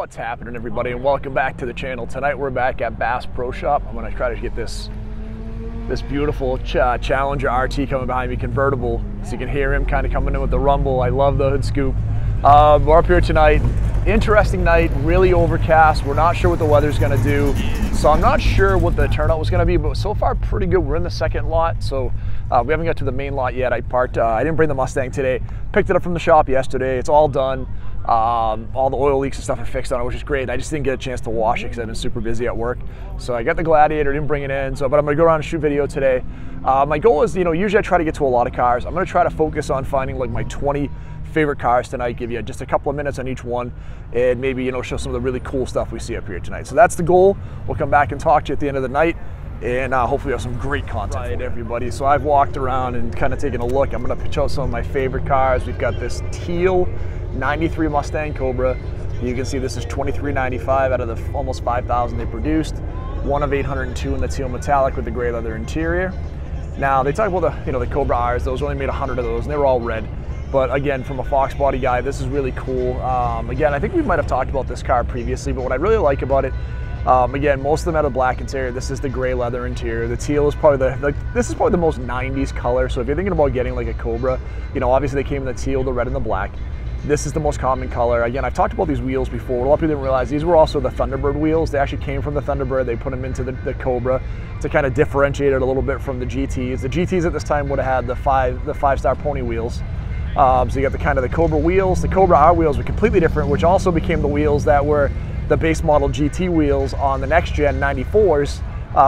What's happening, everybody, and welcome back to the channel. Tonight we're back at Bass Pro Shop. I'm going to try to get this beautiful Challenger RT coming behind me, convertible, so you can hear him kind of coming in with the rumble. I love the hood scoop. We're up here tonight. Interesting night, really overcast. We're not sure what the weather's going to do, so I'm not sure what the turnout was going to be, but so far pretty good. We're in the second lot, so we haven't got to the main lot yet. I didn't bring the Mustang today. Picked it up from the shop yesterday. It's all done. All the oil leaks and stuff are fixed on it, which is great. I just didn't get a chance to wash it because I've been super busy at work. So I got the Gladiator, didn't bring it in. But I'm gonna go around and shoot video today. My goal is, usually I try to get to a lot of cars. I'm gonna try to focus on finding like my 20 favorite cars tonight, give you just a couple of minutes on each one, and maybe, show some of the really cool stuff we see up here tonight. So that's the goal. We'll come back and talk to you at the end of the night, and hopefully have some great content for everybody. So I've walked around and kind of taken a look. I'm gonna pitch out some of my favorite cars. We've got this teal 93 Mustang Cobra. You can see this is $23.95 out of the almost 5,000 they produced. One of 802 in the teal metallic with the gray leather interior. Now they talk about the Cobra R's. Those only made 100 of those, and they were all red. But again, from a Fox body guy, this is really cool. Again, I think we might have talked about this car previously, but what I really like about it, again, most of them had a black interior. This is the gray leather interior. The teal is probably this is probably the most 90s color. So if you're thinking about getting like a Cobra, obviously they came in the teal, the red, and the black. This is the most common color. Again, I've talked about these wheels before. A lot of people didn't realize these were also the Thunderbird wheels. They actually came from the Thunderbird. They put them into the Cobra to kind of differentiate it a little bit from the GTs. The GTs at this time would have had the five-star pony wheels. So you got the Cobra wheels. The Cobra R wheels were completely different, which also became the wheels that were the base model GT wheels on the next gen 94s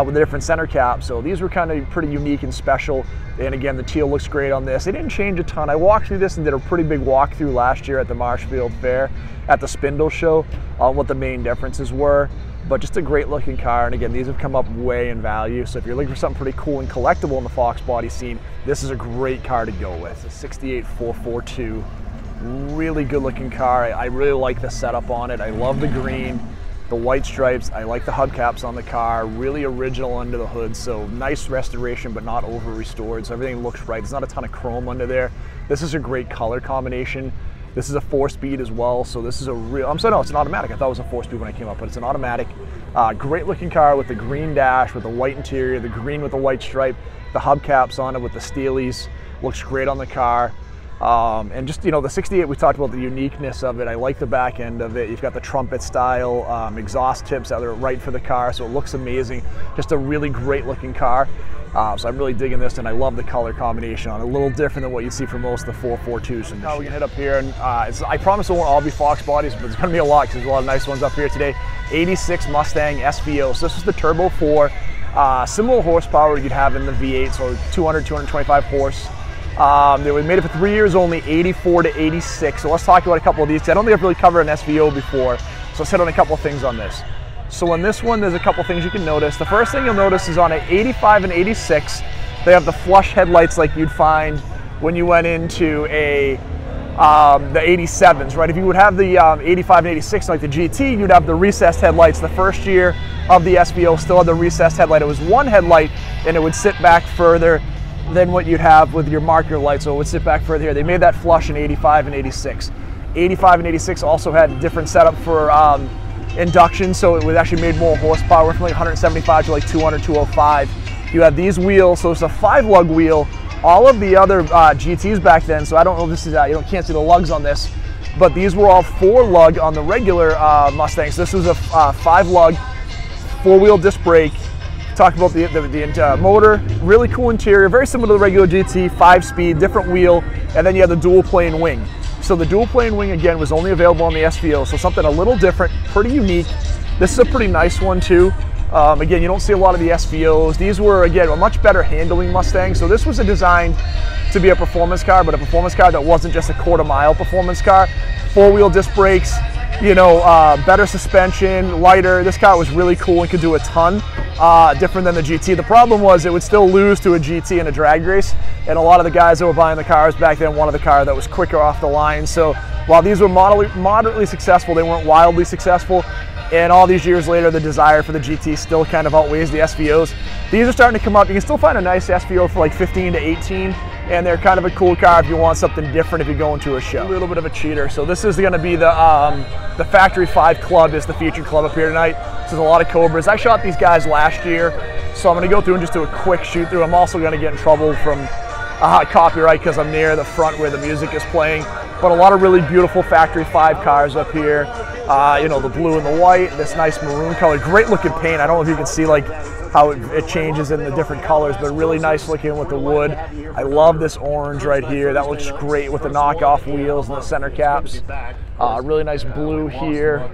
with a different center cap. So these were kind of pretty unique and special. And again, the teal looks great on this. They didn't change a ton. I walked through this and did a pretty big walkthrough last year at the Marshfield Fair at the Spindle Show on what the main differences were. But just a great looking car. And again, these have come up way in value. So if you're looking for something pretty cool and collectible in the Fox body scene, this is a great car to go with. It's a 68 442. Really good looking car. I really like the setup on it. I love the green, the white stripes. I like the hubcaps on the car. Really original under the hood. So nice restoration, but not over restored. So everything looks right. There's not a ton of chrome under there. This is a great color combination. This is a 4-speed as well. So this is a real, I'm sorry, no, it's an automatic. I thought it was a 4-speed when I came up, but it's an automatic. Great looking car with the green dash, with the white interior, the green with the white stripe, the hubcaps on it with the steelies. Looks great on the car. And just, the 68, we talked about the uniqueness of it. I like the back end of it. You've got the trumpet style exhaust tips that are right for the car, so it looks amazing. Just a really great looking car. So I'm really digging this, and I love the color combination on it. A little different than what you see for most of the 442s. So now we can hit up here, and I promise it won't all be Fox bodies, but there's going to be a lot because there's a lot of nice ones up here today. 86 Mustang SVO. So this is the Turbo 4. Similar horsepower you'd have in the V8, so 200, 225 horse. They were made it for 3 years only, 84 to 86. So let's talk about a couple of these. I don't think I've really covered an SVO before, so let's hit on a couple of things on this. So on this one, there's a couple things you can notice. The first thing you'll notice is on an 85 and 86, they have the flush headlights like you'd find when you went into the 87s, right? If you would have the 85 and 86 like the GT, you'd have the recessed headlights. The first year of the SVO still had the recessed headlight. It was one headlight, and it would sit back further than what you'd have with your marker light, so it would sit back further here. They made that flush in 85 and 86. 85 and 86 also had a different setup for induction, so it was actually made more horsepower from like 175 to like 200, 205. You had these wheels, so it's a 5-lug wheel. All of the other GTs back then, so I don't know if this is, you can't see the lugs on this, but these were all 4-lug on the regular Mustangs. This was a 5-lug, 4-wheel disc brake. Talk about the motor, really cool interior, very similar to the regular GT, 5-speed, different wheel, and then you have the dual plane wing. So the dual plane wing, again, was only available on the SVO, so something a little different, pretty unique. This is a pretty nice one too. Again, you don't see a lot of the SVOs. These were, again, a much better handling Mustang. So this was designed to be a performance car, but a performance car that wasn't just a quarter-mile performance car. 4-wheel disc brakes, better suspension, lighter. This car was really cool and could do a ton, different than the GT. The problem was it would still lose to a GT in a drag race, and a lot of the guys that were buying the cars back then wanted the car that was quicker off the line. So while these were moderately successful, they weren't wildly successful. And all these years later, the desire for the GT still kind of outweighs the SVOs. These are starting to come up. You can still find a nice SVO for like 15 to 18. and they're kind of a cool car if you want something different if you go into a show. A little bit of a cheater. So this is going to be the Factory 5 Club is the featured club up here tonight. So there's a lot of Cobras. I shot these guys last year, so I'm going to go through and just do a quick shoot through. I'm also going to get in trouble from copyright because I'm near the front where the music is playing. But a lot of really beautiful Factory 5 cars up here. You know, the blue and the white, this nice maroon color. Great looking paint. I don't know if you can see like how it changes in the different colors, but really nice looking with the wood. I love this orange right here. That looks great with the knockoff wheels and the center caps. Really nice blue here.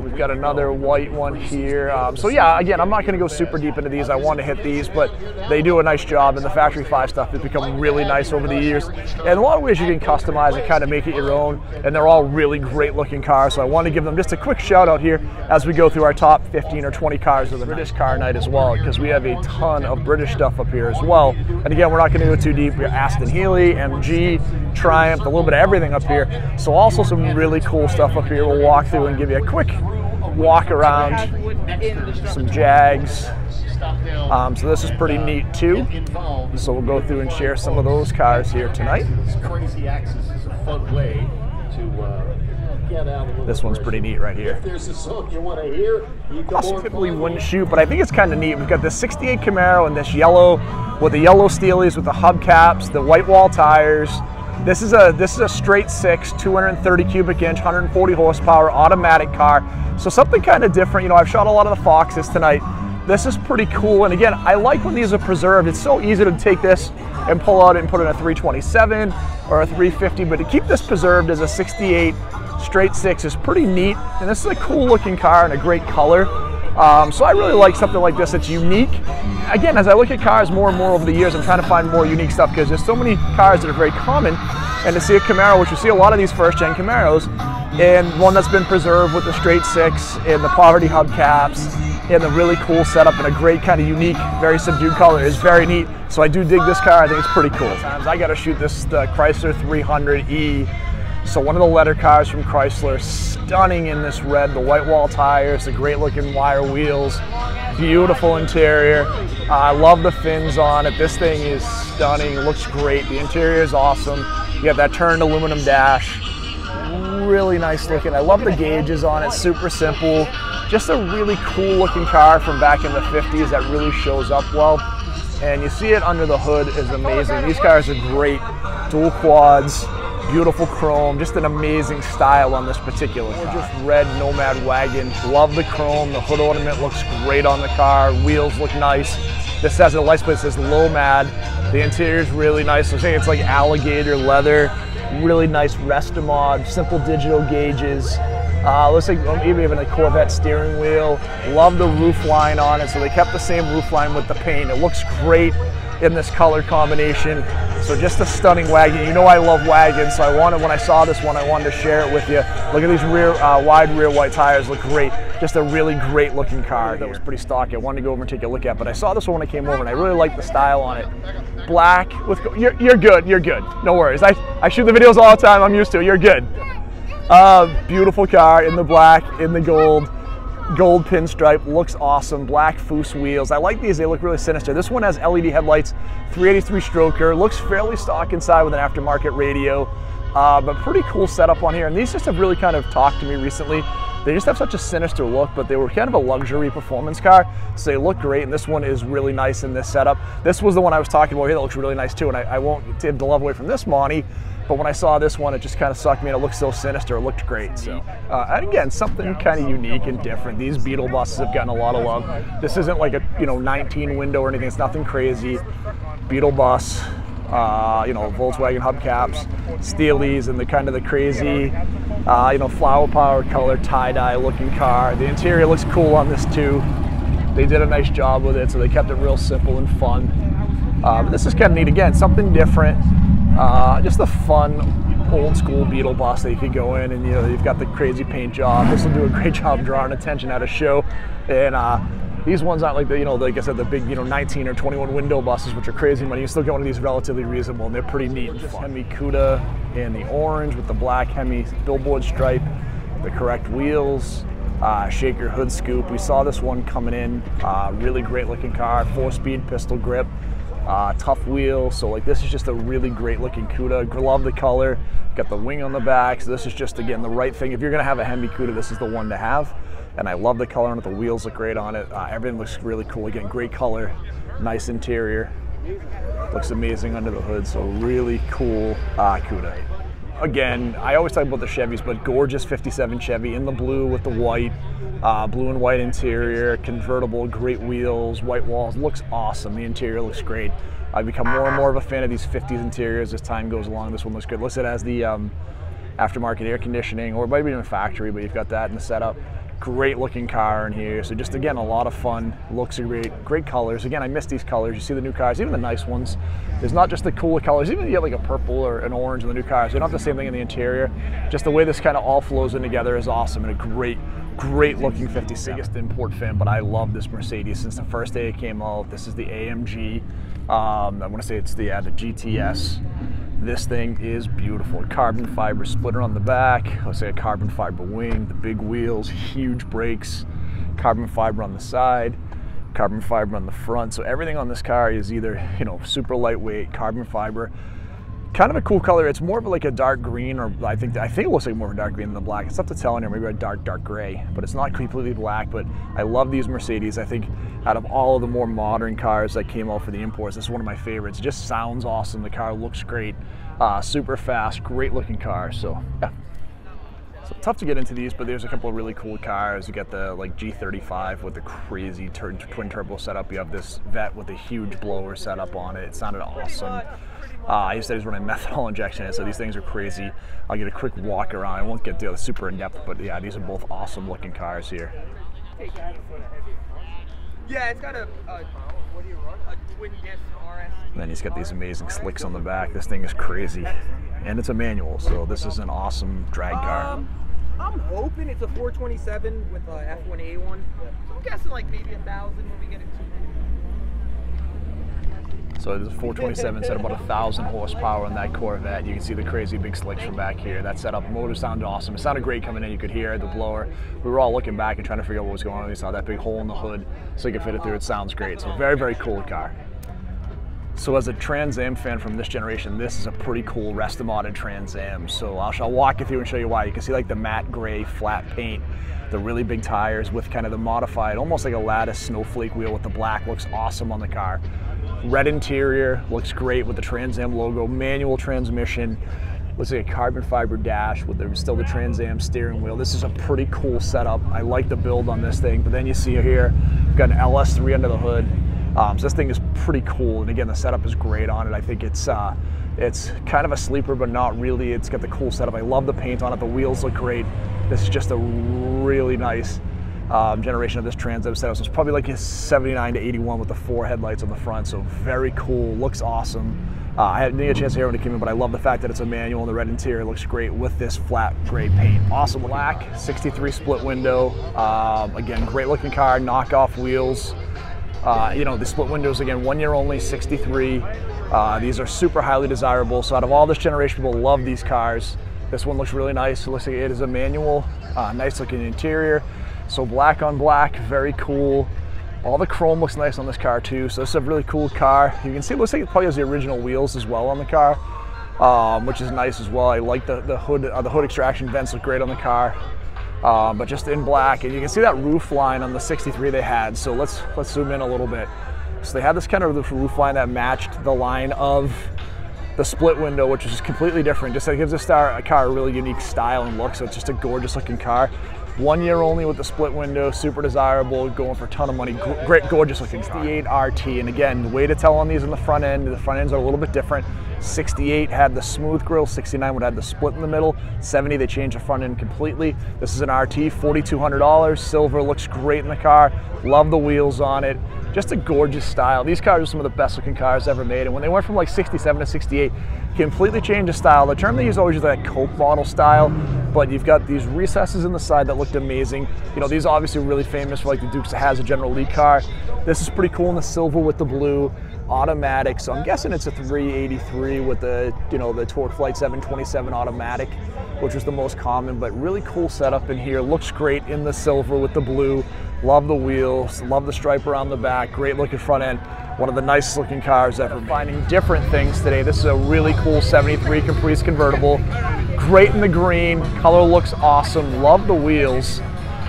We've got another white one here. So yeah, again, I'm not going to go super deep into these. I want to hit these, but they do a nice job, and the Factory 5 stuff has become really nice over the years. And in a lot of ways you can customize and kind of make it your own, and they're all really great looking cars. So I want to give them just a quick shout out here as we go through our top 15 or 20 cars of the British car night as well, because we have a ton of British stuff up here as well. And again, we're not going to go too deep. We have Aston Healey, MG, Triumph, a little bit of everything up here. So also some really cool stuff up here. We'll walk through and give you a quick walk around. Some Jags. So this is pretty neat too. So we'll go through and share some of those cars here tonight. This one's pretty neat right here. Also typically wouldn't shoot, but I think it's kind of neat. We've got this 68 Camaro and this yellow with the yellow steelies with the hubcaps, the white wall tires. This is a straight six, 230 cubic inch, 140 horsepower automatic car. So something kind of different. You know, I've shot a lot of the Foxes tonight. This is pretty cool. And again, I like when these are preserved. It's so easy to take this and pull out and put in a 327 or a 350, but to keep this preserved as a 68 straight six is pretty neat. And this is a cool looking car and a great color. So I really like something like this. It's unique. Again, as I look at cars more and more over the years, I'm trying to find more unique stuff because there's so many cars that are very common. And to see a Camaro, which you see a lot of these first-gen Camaros, and one that's been preserved with the straight six and the poverty hubcaps and the really cool setup and a great kind of unique, very subdued color is very neat. So I do dig this car. I think it's pretty cool. Sometimes I got to shoot this, the Chrysler 300E. So one of the letter cars from Chrysler, stunning in this red, the white wall tires, the great looking wire wheels, beautiful interior. I love the fins on it. This thing is stunning, looks great. The interior is awesome. You have that turned aluminum dash, really nice looking. I love the gauges on it, super simple. Just a really cool looking car from back in the 50s that really shows up well. And you see it under the hood is amazing. These cars are great, dual quads. Beautiful chrome, just an amazing style on this particular car. Just red Nomad wagon. Love the chrome. The hood ornament looks great on the car. Wheels look nice. This has a license plate that says Lomad. The interior is really nice. I think it's like alligator leather. Really nice Restomod. Simple digital gauges. Looks like maybe even a Corvette steering wheel. Love the roof line on it. So they kept the same roof line with the paint. It looks great in this color combination. So just a stunning wagon. You know I love wagons, so when I saw this one, I wanted to share it with you. Look at these wide rear white tires, look great. Just a really great looking car. That was pretty stocky. I wanted to go over and take a look at, but I saw this one when I came over and I really like the style on it. Black with, you're good, no worries. I shoot the videos all the time, I'm used to it, you're good. Beautiful car in the black, in the gold pinstripe, looks awesome. Black Foose wheels. I like these, they look really sinister. This one has LED headlights, 383 stroker, looks fairly stock inside with an aftermarket radio, but pretty cool setup on here. And these just have really kind of talked to me recently. They just have such a sinister look, but they were kind of a luxury performance car, so they look great, and this one is really nice in this setup. This was the one I was talking about here that looks really nice too, and I won't take the love away from this Monty, but when I saw this one, it just kind of sucked me and it looked so sinister. It looked great. So, and again, something kind of unique and different. These Beetle buses have gotten a lot of love. This isn't like a 19 window or anything. It's nothing crazy. Beetle bus, Volkswagen hubcaps, Steelies, and the kind of the crazy, flower power color tie-dye looking car. The interior looks cool on this too. They did a nice job with it, so they kept it real simple and fun. But this is kind of neat. Again, something different. Just a fun, old school Beetle bus that you could go in and you've got the crazy paint job. This will do a great job drawing attention at a show. And these ones aren't like the, like I said, the big, 19 or 21 window buses, which are crazy money. You still go into these relatively reasonable, and they're pretty neat and fun. Hemi Cuda in the orange with the black Hemi billboard stripe, the correct wheels, shaker hood scoop. We saw this one coming in, really great looking car, 4-speed pistol grip. tough wheels. So like this is just a really great looking Cuda. Love the color. Got the wing on the back. So this is just, again, the right thing. If you're gonna have a Hemi Cuda, this is the one to have. And I love the color on it. The wheels look great on it. Everything looks really cool. Again, great color, nice interior. Looks amazing under the hood. So really cool Cuda. Again, I always talk about the Chevys, but gorgeous 57 Chevy in the blue with the white, blue and white interior, convertible, great wheels, white walls, looks awesome. The interior looks great. I've become more and more of a fan of these 50s interiors as time goes along. This one looks good. Listed as the aftermarket air conditioning, or it might be in a factory, but you've got that in the setup. Great looking car in here. So just, again, a lot of fun. Looks great. Great colors. Again, I miss these colors. You see the new cars, even the nice ones. There's not just the cooler colors. Even if you get like a purple or an orange in the new cars, they don't have the same thing in the interior. Just the way this kind of all flows in together is awesome, and a great looking 57. Biggest import fan, but I love this Mercedes since the first day it came out. This is the AMG. I want to say it's the GTS. This thing is beautiful. Carbon fiber splitter on the back. Let's say a carbon fiber wing, the big wheels, huge brakes, carbon fiber on the side, carbon fiber on the front. So everything on this car is either, you know, super lightweight, carbon fiber. Kind of a cool color. It's more of like a dark green, or I think it looks like more of a dark green than the black. It's tough to tell in here, maybe a dark gray, but it's not completely black. But I love these Mercedes. I think out of all of the more modern cars that came out for the imports, this is one of my favorites. It just sounds awesome. The car looks great, super fast, great looking car. So yeah. So tough to get into these, but there's a couple of really cool cars. You got the like G35 with the crazy twin turbo setup. You have this Vet with a huge blower setup on it. It sounded awesome. I used to use running methanol injection in it, so these things are crazy. I'll get a quick walk around. I won't get super in depth, but yeah, these are both awesome looking cars here. Yeah, it's got a twin disc RS. And then he's got these amazing slicks on the back. This thing is crazy, and it's a manual, so this is an awesome drag car. I'm hoping it's a 427 with a F1A1. So I'm guessing like maybe 1,000 when we get it to. So there's a 427 set about 1,000 horsepower on that Corvette. You can see the crazy big slicks from back here. That setup, motor sounded awesome. It sounded great coming in. You could hear the blower. We were all looking back and trying to figure out what was going on. We saw that big hole in the hood, so you could fit it through. It sounds great. So very cool car. So as a Trans Am fan from this generation, this is a pretty cool restomodded Trans Am. So I'll walk you through and show you why. You can see like the matte gray flat paint, the really big tires with kind of the modified, almost like a lattice snowflake wheel with the black. Looks awesome on the car. Red interior, looks great with the Trans Am logo, manual transmission. Looks like a carbon fiber dash with still the Trans Am steering wheel. This is a pretty cool setup. I like the build on this thing, but then you see here, we've got an LS3 under the hood. So this thing is pretty cool, and again, the setup is great on it. I think it's kind of a sleeper, but not really. It's got the cool setup. I love the paint on it. The wheels look great. This is just a really nice generation of this Trans Am setup. So it's probably like a 79 to 81 with the 4 headlights on the front. So very cool, looks awesome. I didn't get a chance to hear when it came in, but I love the fact that it's a manual and the red interior looks great with this flat gray paint. Awesome black, 63 split window. Again, great looking car, knockoff wheels. You know, the split windows, again, 1 year only, 63. These are super highly desirable. So out of all this generation, people love these cars. This one looks really nice. It looks like it is a manual, nice looking interior. So black on black, very cool. All the chrome looks nice on this car too. So this is a really cool car. You can see it looks like it probably has the original wheels as well on the car, which is nice as well. I like the hood extraction vents look great on the car. But just in black, and you can see that roof line on the 63 they had. So let's zoom in a little bit. So they had this kind of roof line that matched the line of the split window, which is completely different. Just that gives this car a really unique style and look. So it's just a gorgeous looking car. 1 year only with the split window, super desirable, going for a ton of money. Great, gorgeous looking car. 68 RT, and again, the way to tell on these on the front end are a little bit different. 68 had the smooth grille, 69 would have the split in the middle, 70 they changed the front end completely. This is an RT, $4,200, silver, looks great in the car, love the wheels on it, just a gorgeous style. These cars are some of the best looking cars ever made, and when they went from like 67 to 68, completely changed the style. The term they use always is that Coke bottle style, but you've got these recesses in the side that looked amazing. You know, these are obviously really famous for like the Dukes of Hazzard General Lee car. This is pretty cool in the silver with the blue. Automatic, so I'm guessing it's a 383 with the, you know, the Torque Flight 727 automatic, which was the most common, but really cool setup in here. Looks great in the silver with the blue. Love the wheels, love the stripe around the back, great looking front end. One of the nicest looking cars ever. Finding different things today. This is a really cool 73 Caprice convertible. Great in the green, color looks awesome. Love the wheels.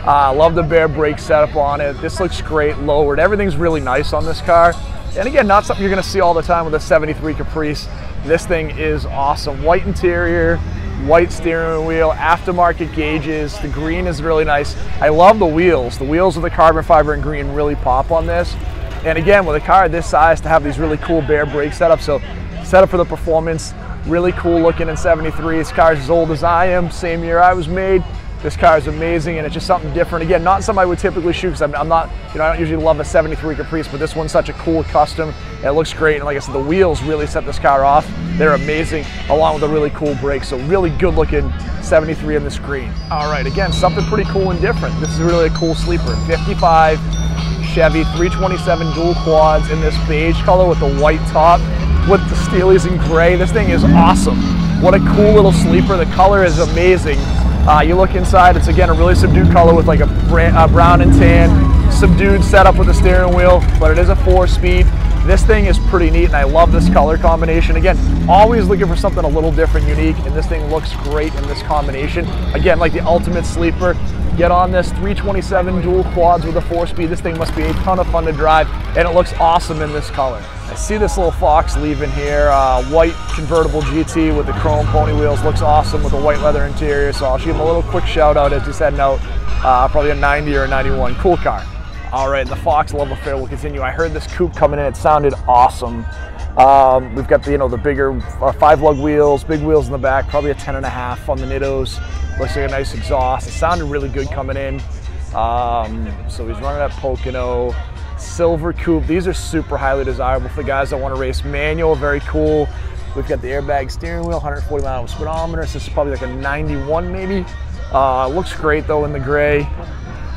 Love the bare brake setup on it. This looks great, lowered. Everything's really nice on this car. And again, not something you're gonna see all the time with a 73 Caprice. This thing is awesome. White interior, white steering wheel, aftermarket gauges. The green is really nice. I love the wheels. The wheels with the carbon fiber and green really pop on this. And again, with a car this size, to have these really cool bare brake setups. So set up for the performance, really cool looking in 73. This car's as old as I am, same year I was made. This car is amazing, and it's just something different. Again, not something I would typically shoot, because I'm not, I don't usually love a 73 Caprice, but this one's such a cool custom. And it looks great, and like I said, the wheels really set this car off. They're amazing, along with a really cool brakes. So really good looking 73 in this green. All right, again, something pretty cool and different. This is really a cool sleeper. 55 Chevy 327 dual quads in this beige color with the white top, with the steelies in gray. This thing is awesome. What a cool little sleeper. The color is amazing. You look inside, it's again a really subdued color with like a brown and tan, subdued setup with the steering wheel, but it is a 4-speed. This thing is pretty neat, and I love this color combination. Again, always looking for something a little different, unique, and this thing looks great in this combination. Again, like the ultimate sleeper. Get on this 327 dual quads with a 4-speed. This thing must be a ton of fun to drive, and it looks awesome in this color. I see this little Fox leaving here, white convertible GT with the chrome pony wheels. Looks awesome with a white leather interior, so I'll shoot him a little quick shout out as he's heading out. Probably a 90 or a 91. Cool car. All right, the Fox love affair will continue. I heard this coupe coming in. It sounded awesome. We've got the, the bigger 5-lug wheels, big wheels in the back, probably a 10.5 on the Nittos. Looks like a nice exhaust. It sounded really good coming in. So he's running at Pocono. Silver coupe. These are super highly desirable for guys that want to race manual. Very cool. We've got the airbag steering wheel, 140 mile speedometer. So this is probably like a 91 maybe. Looks great though in the gray.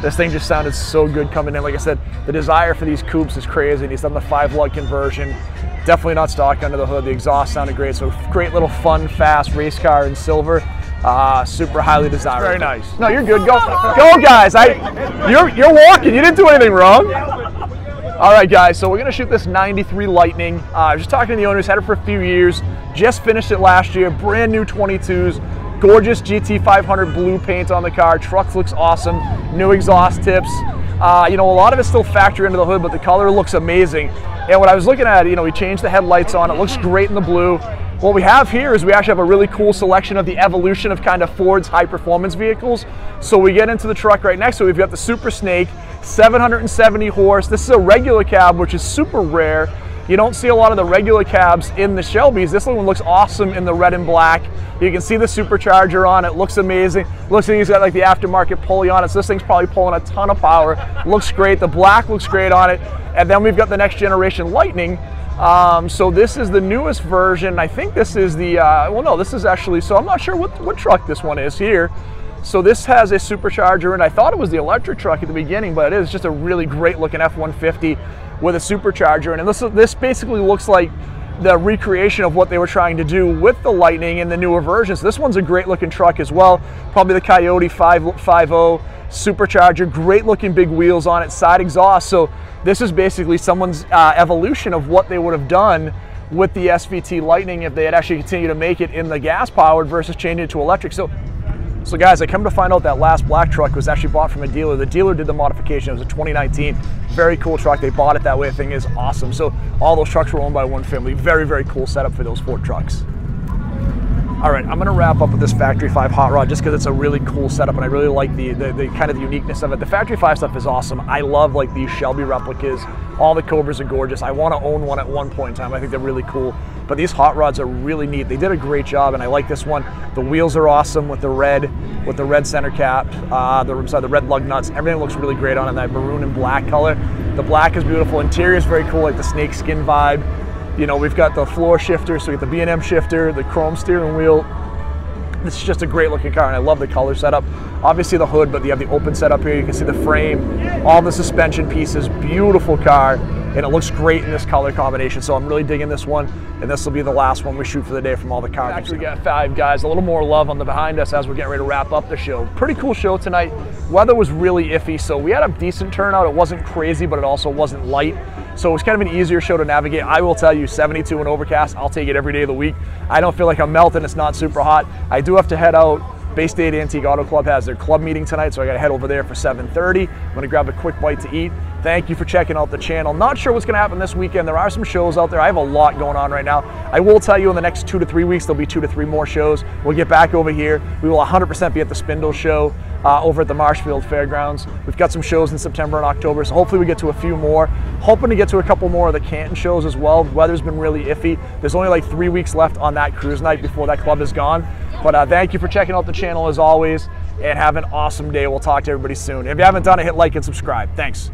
This thing just sounded so good coming in. Like I said, the desire for these coupes is crazy, and he's done the 5-lug conversion. Definitely not stock under the hood. The exhaust sounded great. So great little fun, fast race car in silver. Super highly desirable. Very nice. No, you're good. Go guys. You're walking. You didn't do anything wrong. All right, guys. So we're gonna shoot this '93 Lightning. I was just talking to the owners. Had it for a few years. Just finished it last year. Brand new 22s. Gorgeous GT 500 blue paint on the car. Truck looks awesome. New exhaust tips. A lot of it's still factory into the hood, but the color looks amazing. And what I was looking at, we changed the headlights on. It looks great in the blue. What we have here is we actually have a really cool selection of the evolution of kind of Ford's high performance vehicles. So we get into the truck right next to it. We've got the Super Snake, 770 horse. This is a regular cab, which is super rare. You don't see a lot of the regular cabs in the Shelbys. This one looks awesome in the red and black. You can see the supercharger on it. Looks amazing. Looks like he's got like the aftermarket pulley on it. So this thing's probably pulling a ton of power. Looks great. The black looks great on it. And then we've got the next generation Lightning. So this is the newest version. I think this is the, this is actually, so I'm not sure what truck this one is here. So this has a supercharger, and I thought it was the electric truck at the beginning, but it is just a really great looking F-150 with a supercharger. And this basically looks like the recreation of what they were trying to do with the Lightning in the newer versions. This one's a great looking truck as well. Probably the Coyote 5.0 supercharger, great looking big wheels on it, side exhaust. So this is basically someone's evolution of what they would have done with the SVT Lightning if they had actually continued to make it in the gas powered versus changing it to electric. So guys, I come to find out that last black truck was actually bought from a dealer. The dealer did the modification. It was a 2019. Very cool truck. They bought it that way. The thing is awesome. So all those trucks were owned by one family. Very, very cool setup for those Ford trucks. All right, I'm gonna wrap up with this Factory 5 hot rod just because it's a really cool setup and I really like the kind of the uniqueness of it. The Factory 5 stuff is awesome. I love like these Shelby replicas. All the Cobras are gorgeous. I want to own one at one point in time. I think they're really cool. But these hot rods are really neat. They did a great job, and I like this one. The wheels are awesome with the red center cap, the red lug nuts. Everything looks really great on it. That maroon and black color. The black is beautiful. Interior is very cool, like the snake skin vibe. We've got the floor shifter, so we get the B&M shifter, the chrome steering wheel. This is just a great looking car, and I love the color setup. Obviously the hood, but you have the open setup here. You can see the frame, all the suspension pieces. Beautiful car. and it looks great in this color combination. So I'm really digging this one, and this will be the last one we shoot for the day from all the cars. Actually, we got 5 guys, a little more love on the behind us as we're getting ready to wrap up the show. Pretty cool show tonight. Weather was really iffy, so we had a decent turnout. It wasn't crazy, but it also wasn't light. So it was kind of an easier show to navigate. I will tell you, 72 and overcast, I'll take it every day of the week. I don't feel like I'm melting, it's not super hot. I do have to head out. Bay State Antique Auto Club has their club meeting tonight, so I gotta head over there for 7:30. I'm gonna grab a quick bite to eat. Thank you for checking out the channel. Not sure what's gonna happen this weekend. There are some shows out there. I have a lot going on right now. I will tell you in the next 2 to 3 weeks, there'll be 2 to 3 more shows. We'll get back over here. We will 100% be at the Spindle show over at the Marshfield Fairgrounds. We've got some shows in September and October, so hopefully we get to a few more. Hoping to get to a couple more of the Canton shows as well. The weather's been really iffy. There's only like 3 weeks left on that cruise night before that club is gone. But thank you for checking out the channel as always, and have an awesome day. We'll talk to everybody soon. If you haven't done it, hit like and subscribe. Thanks.